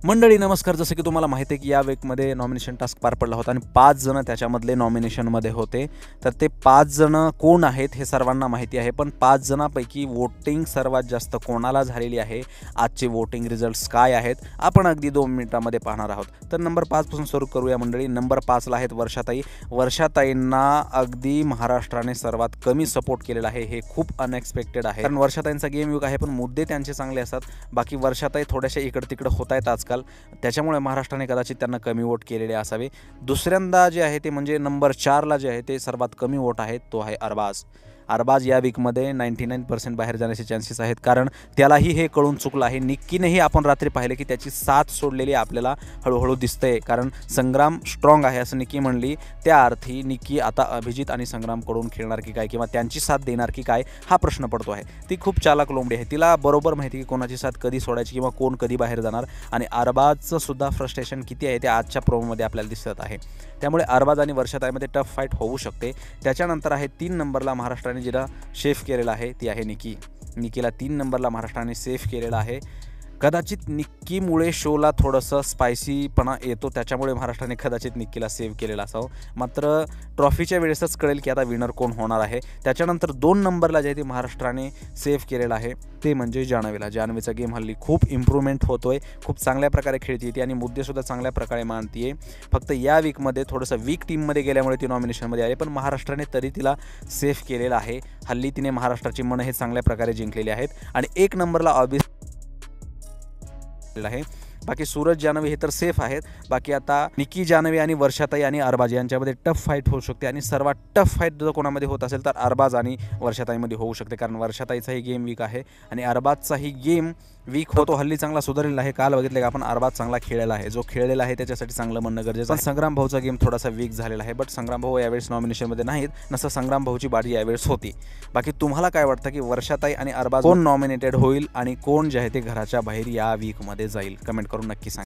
मंडळी नमस्कार. जसं की तुम्हाला माहिती आहे की या वीकमध्ये नॉमिनेशन टास्क पार पडला होता आणि 5 जण त्याच्यामधले नॉमिनेशनमध्ये होते. तर ते 5 जण कोण आहेत हे सर्वांना माहिती आहे, पण 5 जणांपैकी वोटिंग सर्वात जास्त कोणाला झालेली आहे, आजचे वोटिंग रिझल्ट्स काय आहेत, आपण अगदी 2 मिनिटांमध्ये पाहणार आहोत. तर नंबर 5 पासून सुरू करूया मंडळी. नंबर 5 ला आहेत वर्षाताई. वर्षाताईंना अगदी महाराष्ट्राने सर्वात कमी सपोर्ट केलेला आहे. हे खूप अनएक्सपेक्टेड आहे, कारण वर्षाताईंचा गेम वीक आहे, पण मुद्दे त्यांचे चांगले असतात. बाकी वर्षाताई थोड्याशा इकडं तिकडं होत आहेत आजकाल, त्याच्यामुळे महाराष्ट्राने कदाचित त्यांना कमी वोट केलेले असावे. दुसऱ्यांदा जे आहे ते म्हणजे नंबर 4 ला जे आहे ते सर्वात कमी वोट आहेत, तो आहे अरबाज. अरबाज या वीकमध्ये 99% बाहेर जाण्याचे चान्सेस आहेत, कारण त्यालाही हे कळून चुकलं आहे. निक्कीनेही आपण रात्री पाहिले की त्याची साथ सोडलेली आपल्याला हळूहळू दिसतंय, कारण संग्राम स्ट्रॉंग आहे असं निक्की म्हणली. त्या अर्थी निक्की आता अभिजित आणि संग्रामकडून खेळणार की काय, किंवा त्यांची साथ देणार की काय, हा प्रश्न पडतो आहे. ती खूप चालाक लोंबडी आहे. तिला बरोबर माहिती की कोणाची साथ कधी सोडायची किंवा कोण कधी बाहेर जाणार. आणि अरबाजचं सुद्धा फ्रस्ट्रेशन किती आहे ते आजच्या प्रोमोमध्ये आपल्याला दिसत आहे. त्यामुळे अरबाज आणि वर्षाताईमध्ये टफ फाईट होऊ शकते. त्याच्यानंतर आहे 3 नंबरला महाराष्ट्राने जिला सेफ केलेला आहे ती आहे निकी. निकीला 3 नंबरला महाराष्ट्राने सेफ केलेला आहे. कदाचित निक्कीमुळे शोला थोडंसं स्पायसीपणा येतो, त्याच्यामुळे महाराष्ट्राने कदाचित निक्कीला सेव्ह केलेला असावं. मात्र ट्रॉफीच्या वेळेसच कळेल की आता विनर कोण होणार आहे. त्याच्यानंतर 2 नंबरला जे आहे ते महाराष्ट्राने सेव्ह केलेला आहे ते म्हणजे जान्हवीला. जान्हवीचा गेम हल्ली खूप इम्प्रूव्हमेंट होतोय, खूप चांगल्या प्रकारे खेळते ती आणि मुद्देसुद्धा चांगल्या प्रकारे मांडते. फक्त या वीकमध्ये थोडंसं वीक टीममध्ये गेल्यामुळे ती नॉमिनेशनमध्ये आली, पण महाराष्ट्राने तरी तिला सेव्ह केलेलं आहे. हल्ली तिने महाराष्ट्राची मनं हे चांगल्या प्रकारे जिंकलेली आहेत. आणि 1 नंबरला आहे. बाकी सूरज जान्हवी हे तर सेफ आहेत. बाकी आता निकी जान्हवी आणि वर्षाताई आणि अरबाज यांच्यामध्ये टफ फाईट होऊ शकते, आणि सर्वात टफ फाईट जर कोणामध्ये होत असेल तर अरबाज आणि वर्षाताईमध्ये होऊ शकते, कारण वर्षाताईचाही गेम वीक आहे आणि अरबाजचाही गेम वीक होतो. हल्ली चांगला सुधारलेला आहे. काल बघितलं का आपण अरबाज चांगला खेळलेला आहे. जो खेळलेला आहे त्याच्यासाठी चांगलं म्हणणं गरजेचं आहे. संग्राम भाऊचा गेम थोडासा वीक झालेला आहे, बट संग्राम भाऊ यावेळेस नॉमिनेशनमध्ये नाहीत. नसं संग्राम भाऊची बाजी यावेळेस होती. बाकी तुम्हाला काय वाटतं की वर्षाताई आणि अरबाज कोण नॉमिनेटेड होईल आणि कोण जे आहे ते घराच्या बाहेर या वीकमध्ये जाईल? कमेंट करून नक्की सांगा.